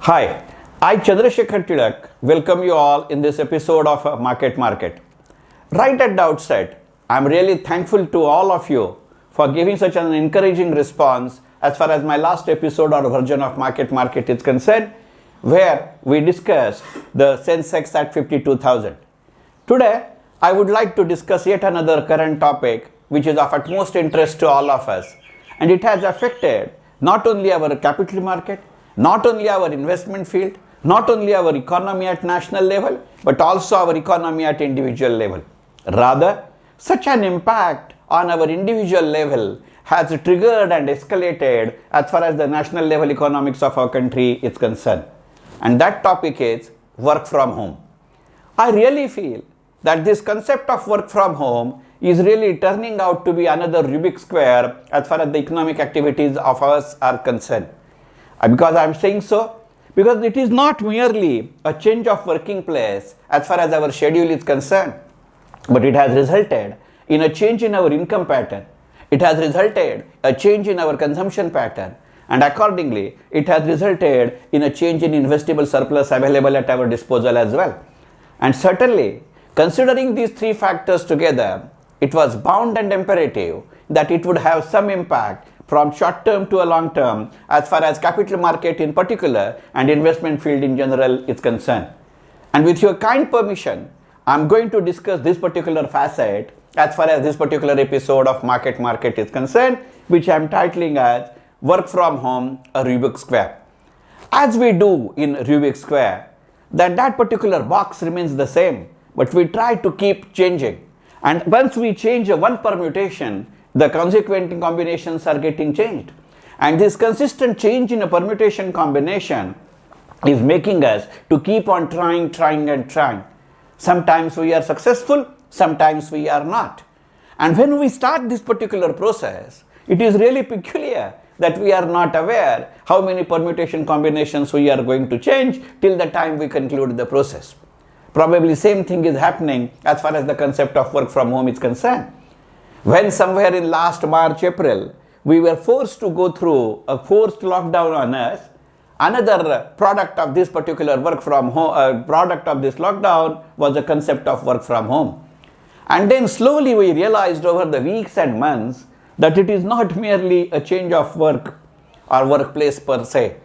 Hi, I Chandrasekhar Tilak welcome you all in this episode of Market Market. Right at the outset, I'm really thankful to all of you for giving such an encouraging response as far as my last episode or version of Market Market is concerned, where we discussed the Sensex at 52,000. Today, I would like to discuss yet another current topic which is of utmost interest to all of us, and it has affected not only our capital market, not only our investment field, not only our economy at national level, but also our economy at individual level. Rather, such an impact on our individual level has triggered and escalated as far as the national level economics of our country is concerned. And that topic is work from home. I really feel that this concept of work from home is really turning out to be another Rubik's square as far as the economic activities of us are concerned. Because I am saying so, because it is not merely a change of working place as far as our schedule is concerned, but it has resulted in a change in our income pattern. It has resulted a change in our consumption pattern, and accordingly, it has resulted in a change in investable surplus available at our disposal as well. And certainly, considering these three factors together, it was bound and imperative that it would have some impact from short term to a long term as far as capital market in particular and investment field in general is concerned. And with your kind permission, I am going to discuss this particular facet as far as this particular episode of Market Market is concerned, which I am titling as Work from Home, a Rubik's Square. As we do in Rubik's Square, that particular box remains the same, but we try to keep changing. And once we change one permutation, the consequent combinations are getting changed. And this consistent change in a permutation combination is making us to keep on trying. Sometimes we are successful, sometimes we are not. And when we start this particular process, it is really peculiar that we are not aware how many permutation combinations we are going to change till the time we conclude the process. Probably same thing is happening as far as the concept of work from home is concerned. When somewhere in last March, April, we were forced to go through a forced lockdown on us, another product of this particular work from home, product of this lockdown was the concept of work from home. And then slowly we realized over the weeks and months that it is not merely a change of work or workplace per se.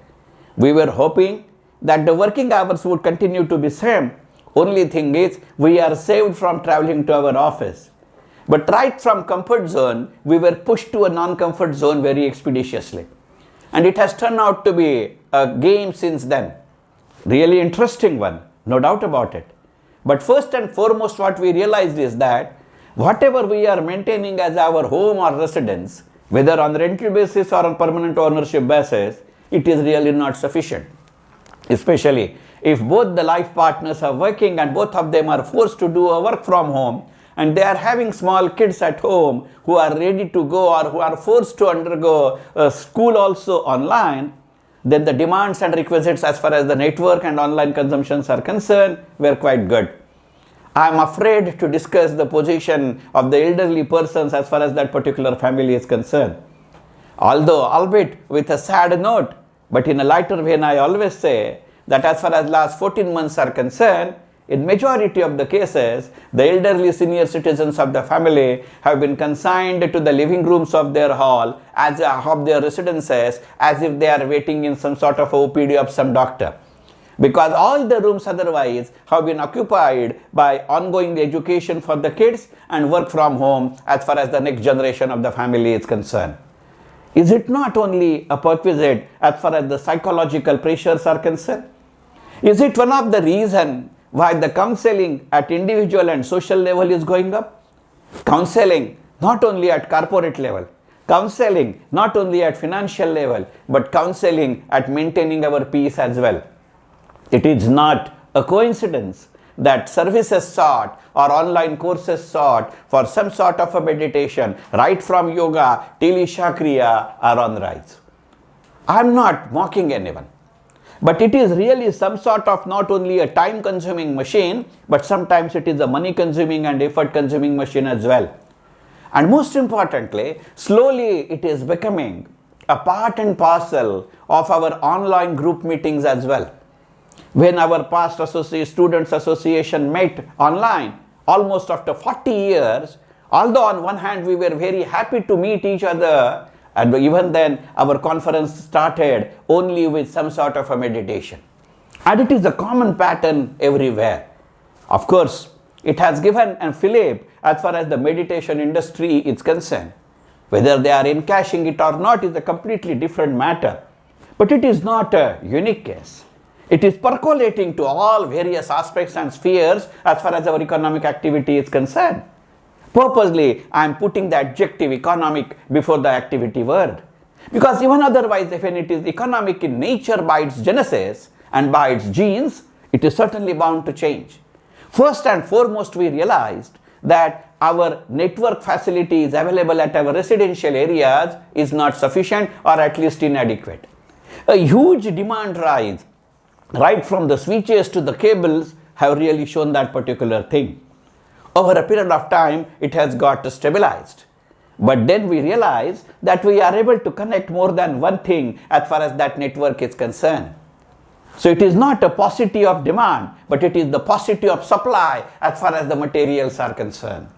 We were hoping that the working hours would continue to be same. Only thing is, we are saved from traveling to our office. But right from comfort zone, we were pushed to a non-comfort zone very expeditiously. And it has turned out to be a game since then. Really interesting one, no doubt about it. But first and foremost, what we realized is that whatever we are maintaining as our home or residence, whether on rental basis or on permanent ownership basis, it is really not sufficient. Especially if both the life partners are working and both of them are forced to do a work from home, and they are having small kids at home who are ready to go or who are forced to undergo school also online, then the demands and requisites as far as the network and online consumptions are concerned were quite good. I am afraid to discuss the position of the elderly persons as far as that particular family is concerned. Although, albeit with a sad note, but in a lighter vein, I always say that as far as last 14 months are concerned, in majority of the cases, the elderly senior citizens of the family have been consigned to the living rooms of their hall of their residences as if they are waiting in some sort of OPD of some doctor. Because all the rooms otherwise have been occupied by ongoing education for the kids and work from home as far as the next generation of the family is concerned. Is it not only a perquisite as far as the psychological pressures are concerned? Is it one of the reasons why the counseling at individual and social level is going up? Counseling not only at corporate level, counseling not only at financial level, but counseling at maintaining our peace as well. It is not a coincidence that services sought or online courses sought for some sort of a meditation, right from yoga till Isha Kriya, are on the rise. I am not mocking anyone. But it is really some sort of not only a time consuming machine, but sometimes it is a money consuming and effort consuming machine as well. And most importantly, slowly it is becoming a part and parcel of our online group meetings as well. When our past students association met online, almost after 40 years, although on one hand we were very happy to meet each other, and even then our conference started only with some sort of a meditation. And it is a common pattern everywhere. Of course, it has given a fillip as far as the meditation industry is concerned. Whether they are encashing it or not is a completely different matter. But it is not a unique case. It is percolating to all various aspects and spheres as far as our economic activity is concerned. Purposely, I am putting the adjective economic before the activity word. Because even otherwise, if it is economic in nature by its genesis and by its genes, it is certainly bound to change. First and foremost, we realized that our network facilities available at our residential areas is not sufficient or at least inadequate. A huge demand rise, right from the switches to the cables, have really shown that particular thing. Over a period of time, it has got stabilized. But then we realize that we are able to connect more than one thing as far as that network is concerned. So it is not a paucity of demand, but it is the paucity of supply as far as the materials are concerned.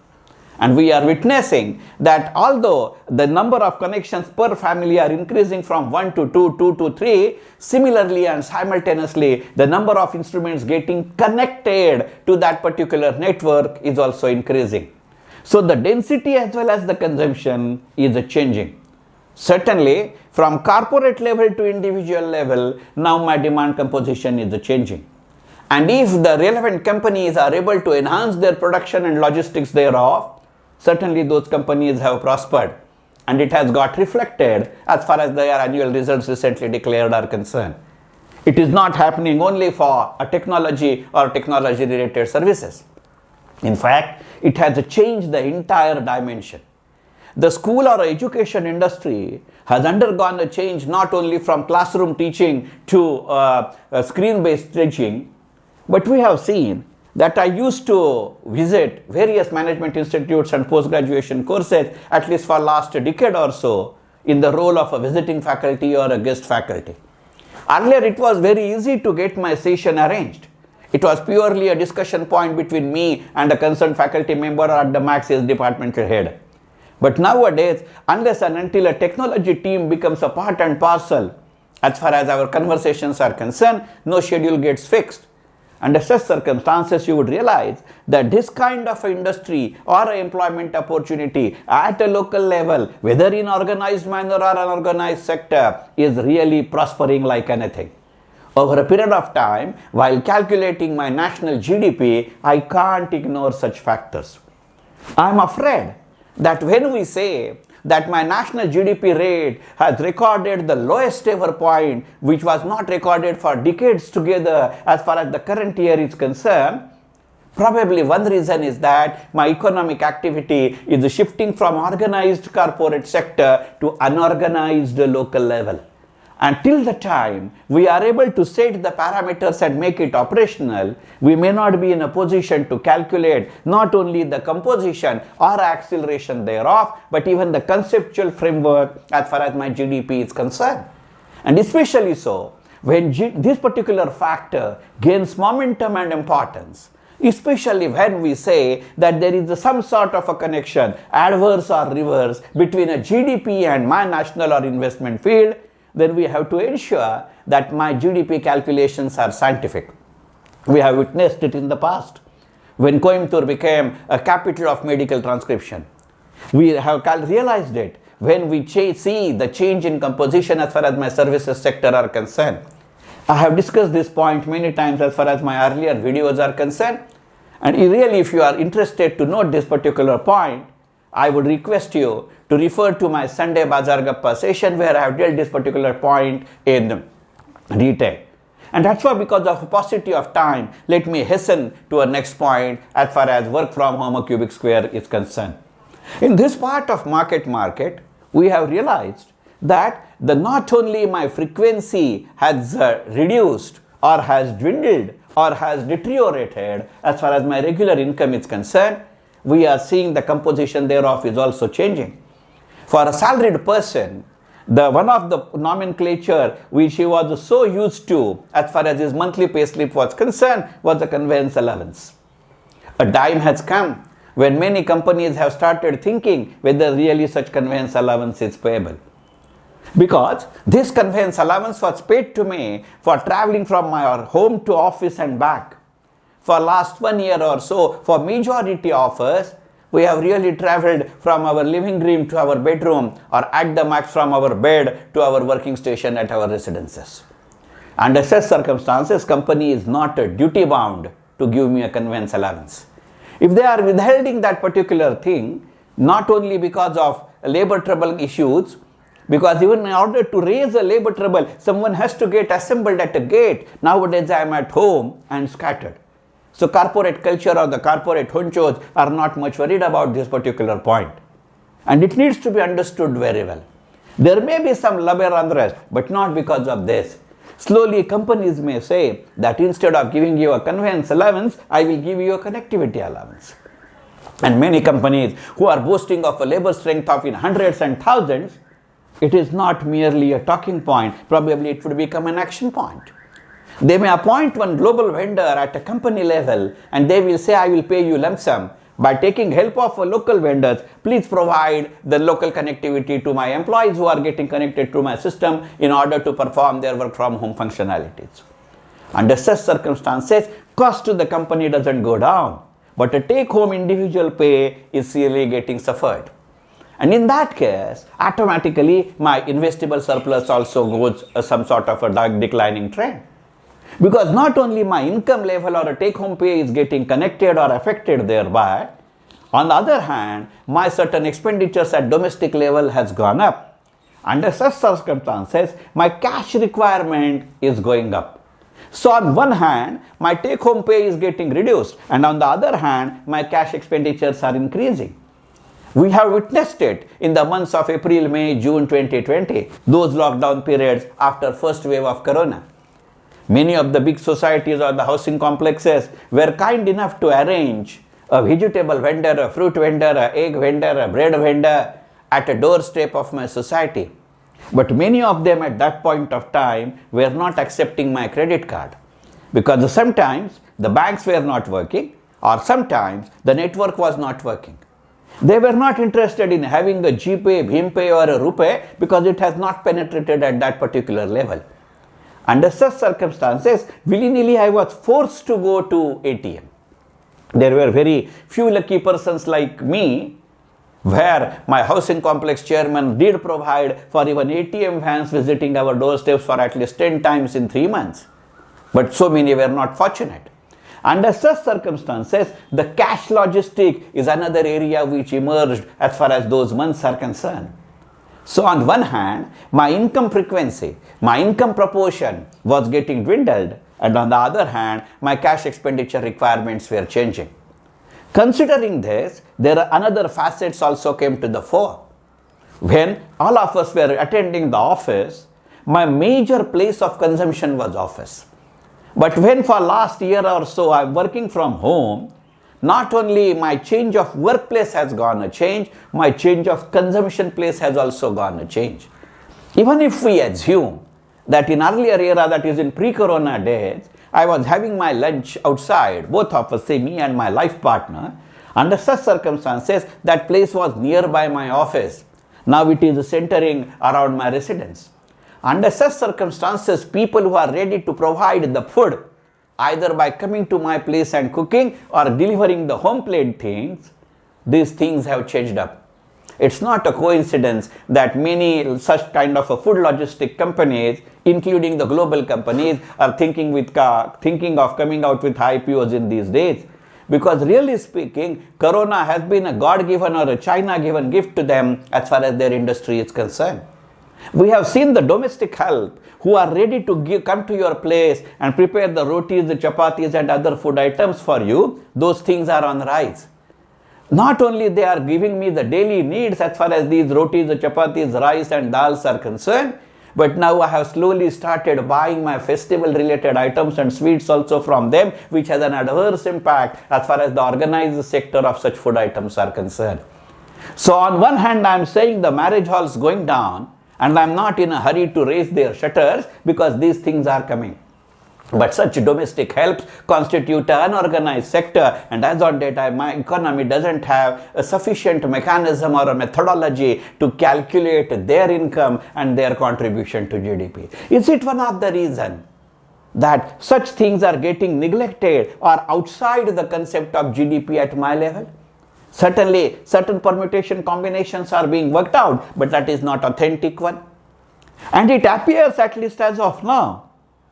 And we are witnessing that although the number of connections per family are increasing from 1 to 2, 2 to 3, similarly and simultaneously, the number of instruments getting connected to that particular network is also increasing. So the density as well as the consumption is changing. Certainly, from corporate level to individual level, now my demand composition is changing. And if the relevant companies are able to enhance their production and logistics thereof, certainly those companies have prospered, and it has got reflected as far as their annual results recently declared are concerned. It is not happening only for a technology or technology related services. In fact, it has changed the entire dimension. The school or education industry has undergone a change not only from classroom teaching to screen-based teaching, but we have seen that I used to visit various management institutes and post-graduation courses at least for last decade or so in the role of a visiting faculty or a guest faculty. Earlier it was very easy to get my session arranged. It was purely a discussion point between me and a concerned faculty member or at the max his departmental head. But nowadays, unless and until a technology team becomes a part and parcel, as far as our conversations are concerned, no schedule gets fixed. Under such circumstances, you would realize that this kind of industry or employment opportunity at a local level, whether in organized manner or unorganized sector, is really prospering like anything. Over a period of time, while calculating my national GDP, I can't ignore such factors. I am afraid that when we say that my national GDP rate has recorded the lowest ever point, which was not recorded for decades together as far as the current year is concerned, probably one reason is that my economic activity is shifting from organized corporate sector to unorganized local level. Until the time we are able to set the parameters and make it operational, we may not be in a position to calculate not only the composition or acceleration thereof, but even the conceptual framework as far as my GDP is concerned. And especially so, when this particular factor gains momentum and importance, especially when we say that there is some sort of a connection, adverse or reverse, between a GDP and my national or investment field, then we have to ensure that my GDP calculations are scientific. We have witnessed it in the past when Coimbatore became a capital of medical transcription. We have realized it when we see the change in composition as far as my services sector are concerned. I have discussed this point many times as far as my earlier videos are concerned, and really if you are interested to note this particular point, I would request you to refer to my Sunday Bazaar Gappa session where I have dealt this particular point in detail. And that's why, because of paucity of time, let me hasten to a next point as far as work from home or cubic square is concerned. In this part of market, we have realized that not only my frequency has reduced or has dwindled or has deteriorated as far as my regular income is concerned, we are seeing the composition thereof is also changing. For a salaried person, The one of the nomenclature which he was so used to as far as his monthly payslip was concerned was the conveyance allowance. A time has come when many companies have started thinking whether really such conveyance allowance is payable. Because this conveyance allowance was paid to me for traveling from my home to office and back. For last 1 year or so, for majority of us, we have really traveled from our living room to our bedroom, or at the max from our bed to our working station at our residences. Under such circumstances, company is not duty bound to give me a conveyance allowance. If they are withholding that particular thing, not only because of labor trouble issues, because even in order to raise a labor trouble, someone has to get assembled at a gate. Nowadays I am at home and scattered. So corporate culture or the corporate honchos are not much worried about this particular point. And it needs to be understood very well. There may be some labor unrest, but not because of this. Slowly companies may say that instead of giving you a conveyance allowance, I will give you a connectivity allowance. And many companies who are boasting of a labor strength of in hundreds and thousands, it is not merely a talking point, probably it would become an action point. They may appoint one global vendor at a company level and they will say, I will pay you lump sum. By taking help of a local vendors, please provide the local connectivity to my employees who are getting connected to my system in order to perform their work from home functionalities. Under such circumstances, cost to the company doesn't go down, but a take-home individual pay is really getting suffered. And in that case, automatically my investable surplus also goes some sort of a declining trend. Because not only my income level or a take-home pay is getting connected or affected thereby, on the other hand, my certain expenditures at domestic level has gone up. Under such circumstances, my cash requirement is going up. So on one hand, my take-home pay is getting reduced, and on the other hand, my cash expenditures are increasing. We have witnessed it in the months of April, May, June 2020, those lockdown periods after first wave of corona. Many of the big societies or the housing complexes were kind enough to arrange a vegetable vendor, a fruit vendor, a egg vendor, a bread vendor at a doorstep of my society. But many of them at that point of time were not accepting my credit card, because sometimes the banks were not working or sometimes the network was not working. They were not interested in having a GPay, BhimPay or a RuPay because it has not penetrated at that particular level. Under such circumstances, willy-nilly I was forced to go to ATM. There were very few lucky persons like me where my housing complex chairman did provide for even ATM vans visiting our doorsteps for at least 10 times in 3 months. But so many were not fortunate. Under such circumstances, the cash logistic is another area which emerged as far as those months are concerned. So on one hand, my income frequency, my income proportion was getting dwindled, and on the other hand, my cash expenditure requirements were changing. Considering this, there are another facets also came to the fore. When all of us were attending the office, my major place of consumption was office. But when for last year or so I am working from home, not only my change of workplace has gone a change, my change of consumption place has also gone a change. Even if we assume that in earlier era, that is in pre-corona days, I was having my lunch outside, both of us, say me and my life partner, under such circumstances that place was nearby my office. Now it is centering around my residence. Under such circumstances, people who are ready to provide the food, either by coming to my place and cooking or delivering the home plate things, these things have changed up. It's not a coincidence that many such kind of a food logistic companies, including the global companies, are thinking of coming out with IPOs in these days. Because really speaking, Corona has been a God-given or a China-given gift to them as far as their industry is concerned. We have seen the domestic help who are ready to come to your place and prepare the rotis, the chapatis and other food items for you. Those things are on the rise. Not only they are giving me the daily needs as far as these rotis, the chapatis, rice and dals are concerned, but now I have slowly started buying my festival related items and sweets also from them, which has an adverse impact as far as the organized sector of such food items are concerned. So on one hand I am saying the marriage halls going down, And I'm not in a hurry to raise their shutters because these things are coming. But such domestic helps constitute an unorganized sector, and as on date, my economy doesn't have a sufficient mechanism or a methodology to calculate their income and their contribution to GDP. Is it one of the reasons that such things are getting neglected or outside the concept of GDP at my level? Certainly, certain permutation combinations are being worked out, but that is not authentic one. And it appears, at least as of now,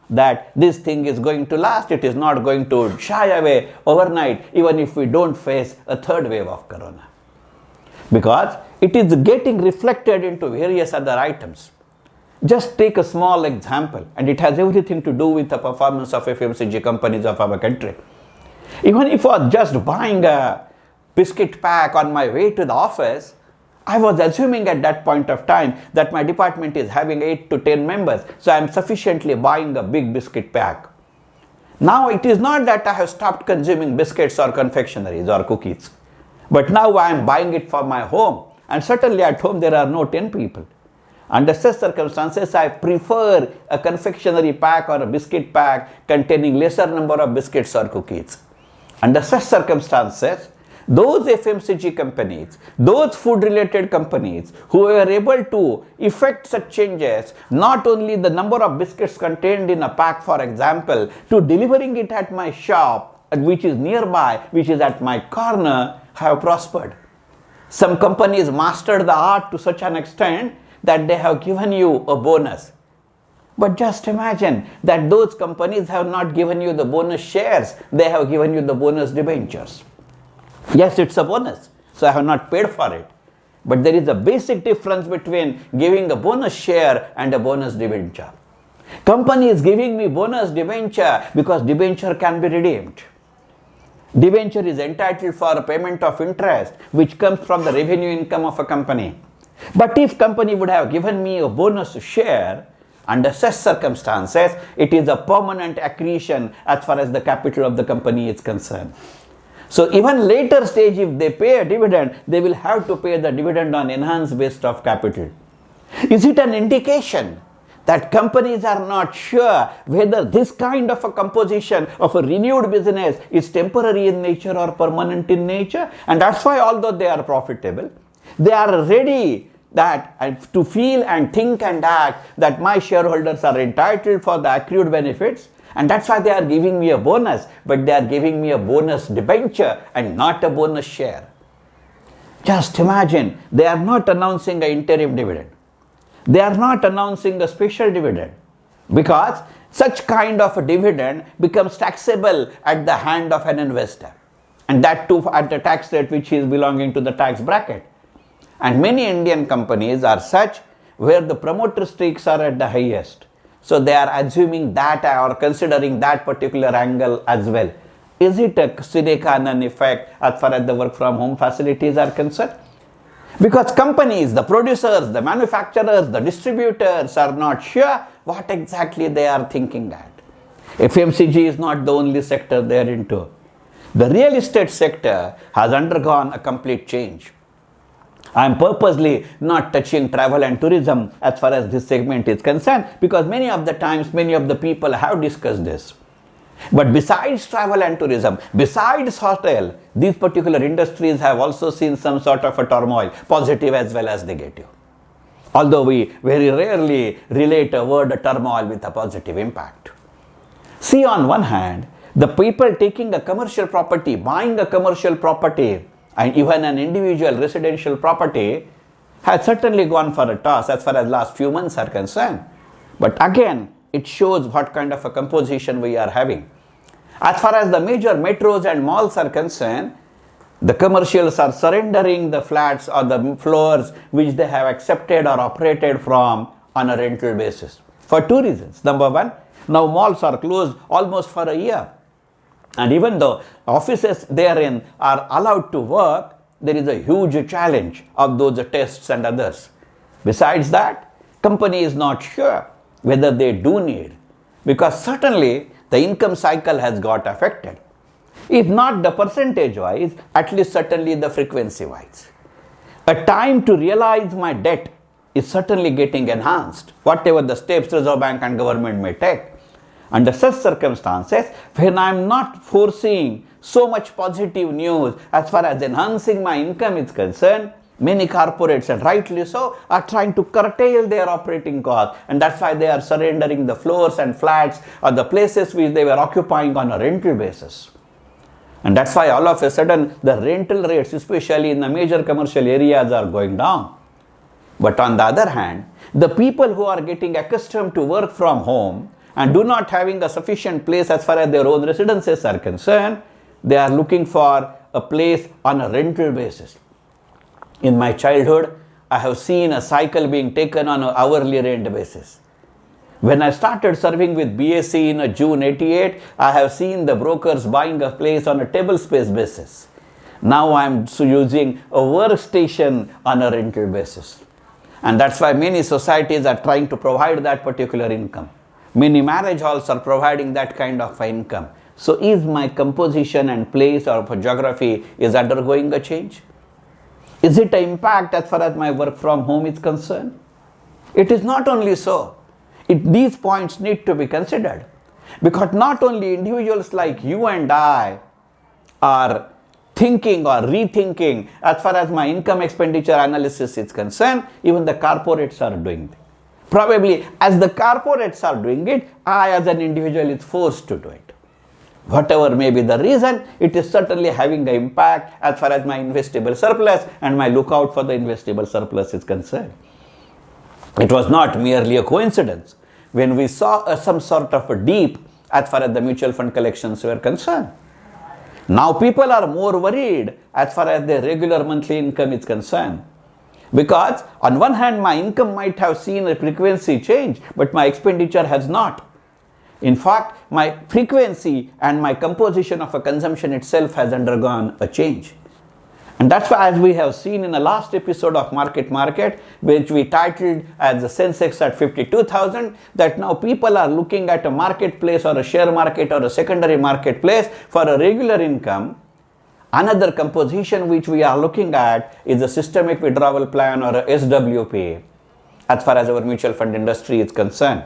that this thing is going to last. It is not going to shy away overnight, even if we don't face a third wave of corona. Because it is getting reflected into various other items. Just take a small example, and it has everything to do with the performance of FMCG companies of our country. Even if I was just buying a biscuit pack on my way to the office, I was assuming at that point of time that my department is having 8 to 10 members, so I am sufficiently buying a big biscuit pack. Now it is not that I have stopped consuming biscuits or confectionaries or cookies, but now I am buying it for my home, and certainly at home there are no 10 people. Under such circumstances, I prefer a confectionery pack or a biscuit pack containing lesser number of biscuits or cookies. Under such circumstances, those FMCG companies, those food related companies who were able to effect such changes, not only the number of biscuits contained in a pack, for example, to delivering it at my shop, which is nearby, which is at my corner, have prospered. Some companies mastered the art to such an extent that they have given you a bonus. But just imagine that those companies have not given you the bonus shares, they have given you the bonus debentures. Yes, it's a bonus, so I have not paid for it. But there is a basic difference between giving a bonus share and a bonus debenture. Company is giving me bonus debenture because debenture can be redeemed. Debenture is entitled for a payment of interest which comes from the revenue income of a company. But if company would have given me a bonus share, under such circumstances, it is a permanent accretion as far as the capital of the company is concerned. So even later stage, if they pay a dividend, they will have to pay the dividend on enhanced base of capital. Is it an indication that companies are not sure whether this kind of a composition of a renewed business is temporary in nature or permanent in nature? And that's why, although they are profitable, they are ready to feel and think and act that my shareholders are entitled for the accrued benefits. And that's why they are giving me a bonus, but they are giving me a bonus debenture and not a bonus share. Just imagine, they are not announcing an interim dividend. They are not announcing a special dividend, because such kind of a dividend becomes taxable at the hand of an investor, and that too at the tax rate which is belonging to the tax bracket. And many Indian companies are such where the promoter stakes are at the highest. So they are assuming that or considering that particular angle as well. Is it a sine qua non effect as far as the work from home facilities are concerned? Because companies, the producers, the manufacturers, the distributors are not sure what exactly they are thinking at. FMCG is not the only sector they are into. The real estate sector has undergone a complete change. I am purposely not touching travel and tourism as far as this segment is concerned, because many of the times, many of the people have discussed this. But besides travel and tourism, besides hotel, these particular industries have also seen some sort of a turmoil, positive as well as negative. Although we very rarely relate a word turmoil with a positive impact. See, on one hand, the people taking a commercial property, buying a commercial property, and even an individual residential property has certainly gone for a toss as far as last few months are concerned. But again, it shows what kind of a composition we are having. As far as the major metros and malls are concerned, the commercials are surrendering the flats or the floors which they have accepted or operated from on a rental basis. For two reasons. Number one, now malls are closed almost for a year. And even though offices therein are allowed to work, there is a huge challenge of those tests and others. Besides that, company is not sure whether they do need, because certainly the income cycle has got affected. If not the percentage wise, at least certainly the frequency wise. A time to realize my debt is certainly getting enhanced, whatever the steps Reserve Bank and government may take. Under such circumstances, when I am not foreseeing so much positive news as far as enhancing my income is concerned, many corporates, and rightly so, are trying to curtail their operating costs, and that's why they are surrendering the floors and flats or the places which they were occupying on a rental basis. And that's why all of a sudden the rental rates, especially in the major commercial areas, are going down. But on the other hand, the people who are getting accustomed to work from home and do not having a sufficient place as far as their own residences are concerned, they are looking for a place on a rental basis. In my childhood, I have seen a cycle being taken on an hourly rent basis. When I started serving with BSc in June 88, I have seen the brokers buying a place on a table space basis. Now I am using a workstation on a rental basis. And that's why many societies are trying to provide that particular income. Many marriage halls are providing that kind of income. So is my composition and place or geography is undergoing a change? Is it an impact as far as my work from home is concerned? It is not only so. These points need to be considered, because not only individuals like you and I are thinking or rethinking as far as my income expenditure analysis is concerned, even the corporates are doing it. Probably as the corporates are doing it, I as an individual is forced to do it. Whatever may be the reason, it is certainly having an impact as far as my investable surplus and my lookout for the investable surplus is concerned. It was not merely a coincidence when we saw some sort of a dip as far as the mutual fund collections were concerned. Now people are more worried as far as their regular monthly income is concerned. Because on one hand, my income might have seen a frequency change, but my expenditure has not. In fact, my frequency and my composition of a consumption itself has undergone a change. And that's why, as we have seen in the last episode of Market, which we titled as the Sensex at 52,000, that now people are looking at a marketplace or a share market or a secondary marketplace for a regular income. Another composition which we are looking at is a systemic withdrawal plan or a SWP as far as our mutual fund industry is concerned.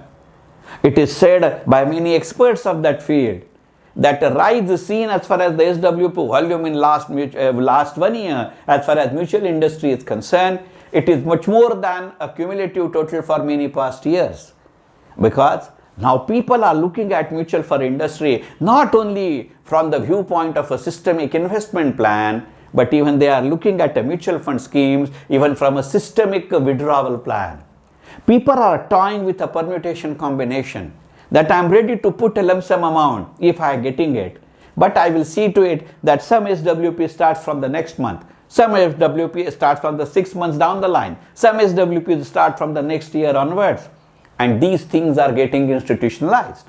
It is said by many experts of that field that a rise is seen as far as the SWP volume in last 1 year as far as mutual industry is concerned. It is much more than a cumulative total for many past years, because now people are looking at mutual fund industry not only from the viewpoint of a systemic investment plan, but even they are looking at a mutual fund schemes even from a systemic withdrawal plan. People are toying with a permutation combination that I am ready to put a lump sum amount if I am getting it, but I will see to it that some SWP starts from the next month, some SWP starts from the 6 months down the line, some SWP start from the next year onwards, and these things are getting institutionalized.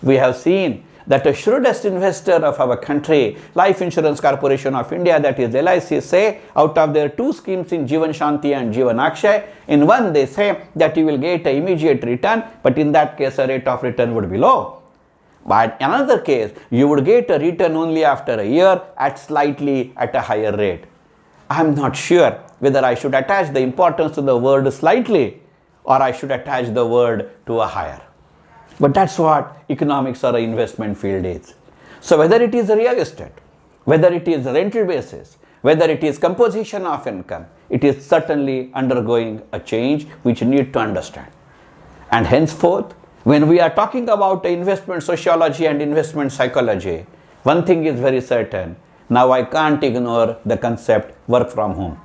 We have seen that the shrewdest investor of our country, Life Insurance Corporation of India, that is LIC, say out of their 2 schemes in Jeevan Shanti and Jeevan Akshay, in one they say that you will get an immediate return, but in that case a rate of return would be low. But in another case, you would get a return only after a year at a higher rate. I am not sure whether I should attach the importance to the word slightly or I should attach the word to a higher. But that's what economics or investment field is. So whether it is real estate, whether it is rental basis, whether it is composition of income, it is certainly undergoing a change which you need to understand. And henceforth, when we are talking about investment sociology and investment psychology, one thing is very certain. Now I can't ignore the concept work from home.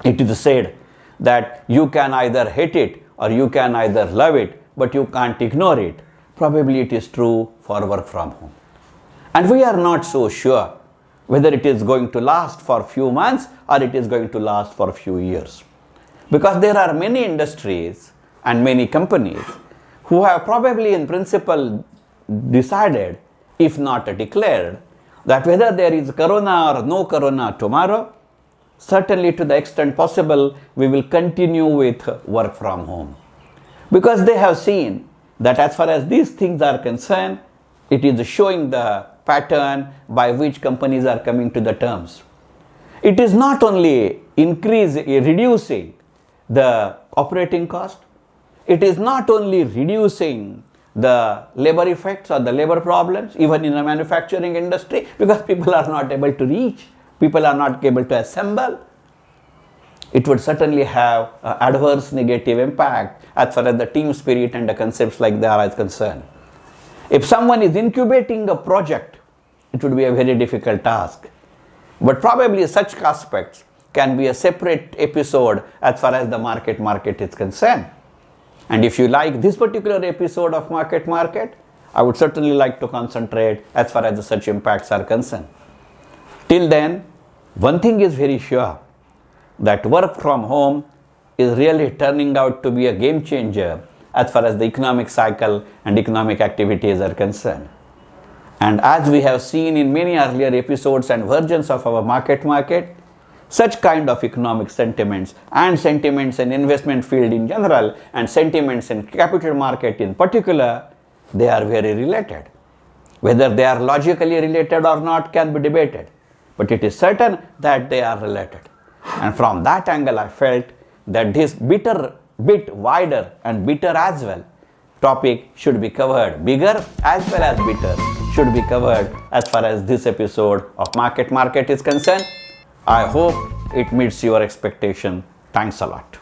It is said that you can either hate it or you can either love it, but you can't ignore it. Probably it is true for work from home. And we are not so sure whether it is going to last for a few months or it is going to last for a few years. Because there are many industries and many companies who have probably in principle decided, if not declared, that whether there is corona or no corona tomorrow, certainly to the extent possible, we will continue with work from home. Because they have seen that as far as these things are concerned, it is showing the pattern by which companies are coming to the terms. It is not only reducing the operating cost. It is not only reducing the labor effects or the labor problems, even in the manufacturing industry, because people are not able to reach, people are not able to assemble. It would certainly have an adverse negative impact as far as the team spirit and the concepts like that are concerned. If someone is incubating a project, it would be a very difficult task. But probably such aspects can be a separate episode as far as the market is concerned. And if you like this particular episode of Market, I would certainly like to concentrate as far as the such impacts are concerned. Till then, one thing is very sure, that work from home is really turning out to be a game changer as far as the economic cycle and economic activities are concerned. And as we have seen in many earlier episodes and versions of our market, such kind of economic sentiments and sentiments in investment field in general and sentiments in capital market in particular, they are very related. Whether they are logically related or not can be debated, but it is certain that they are related. And from that angle, I felt that this bit wider and bitter as well topic should be covered, bigger as well as bitter should be covered as far as this episode of Market is concerned. I hope it meets your expectation. Thanks a lot.